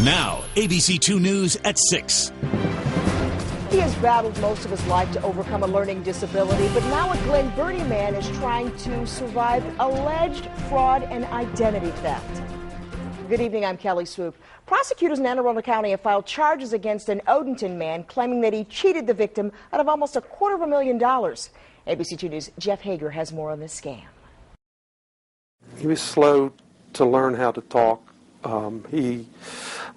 Now, ABC 2 News at 6. He has battled most of his life to overcome a learning disability, but now a Glen Burnie man is trying to survive alleged fraud and identity theft. Good evening, I'm Kelly Swoop. Prosecutors in Anne Arundel County have filed charges against an Odenton man claiming that he cheated the victim out of almost $250,000. ABC 2 News' Jeff Hager has more on this scam. He was slow to learn how to talk. He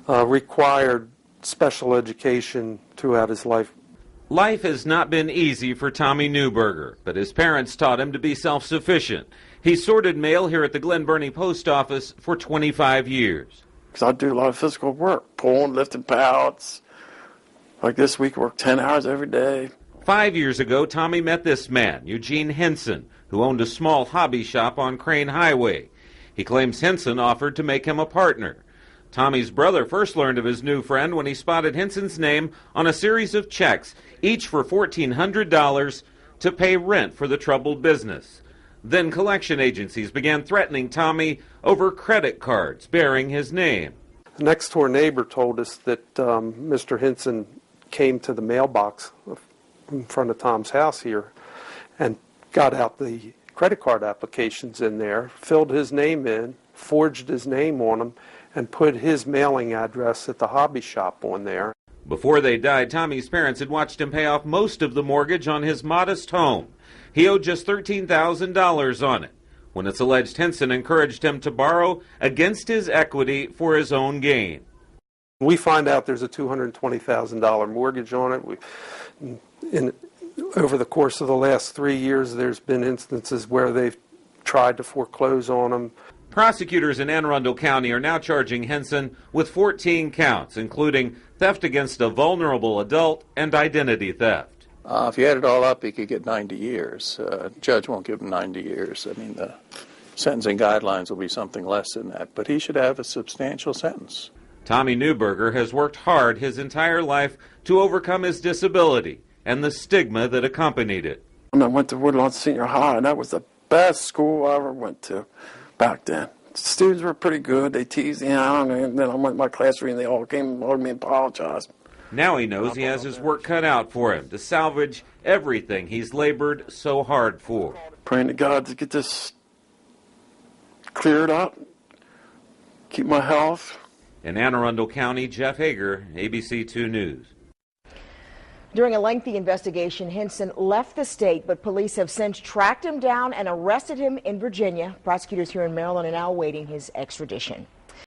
required special education throughout his life. Life has not been easy for Tommy Newberger, but his parents taught him to be self-sufficient. He sorted mail here at the Glen Burnie Post Office for 25 years. Because I do a lot of physical work, pulling, lifting pallets. Like this week, I work 10 hours every day. 5 years ago, Tommy met this man, Eugene Henson, who owned a small hobby shop on Crane Highway. He claims Henson offered to make him a partner. Tommy's brother first learned of his new friend when he spotted Henson's name on a series of checks, each for $1,400 to pay rent for the troubled business. Then collection agencies began threatening Tommy over credit cards bearing his name. The next-door neighbor told us that Mr. Henson came to the mailbox in front of Tom's house here and got out the credit card applications in there, filled his name in, forged his name on them, and put his mailing address at the hobby shop on there. Before they died, Tommy's parents had watched him pay off most of the mortgage on his modest home. He owed just $13,000 on it, when it's alleged Henson encouraged him to borrow against his equity for his own gain. We find out there's a $220,000 mortgage on it. Over the course of the last 3 years, there's been instances where they've tried to foreclose on him. Prosecutors in Anne Arundel County are now charging Henson with 14 counts, including theft against a vulnerable adult and identity theft. If you add it all up, he could get 90 years. Judge won't give him 90 years. I mean, the sentencing guidelines will be something less than that, but he should have a substantial sentence. Tommy Newberger has worked hard his entire life to overcome his disability and the stigma that accompanied it. I went to Woodlawn Senior High, and that was the best school I ever went to back then. Students were pretty good. They teased me, and then I went to my classroom, and they all came and hugged me and apologized. Now he knows he has his work cut out for him to salvage everything he's labored so hard for. Praying to God to get this cleared up, keep my health. In Anne Arundel County, Jeff Hager, ABC 2 News. During a lengthy investigation, Henson left the state, but police have since tracked him down and arrested him in Virginia. Prosecutors here in Maryland are now awaiting his extradition.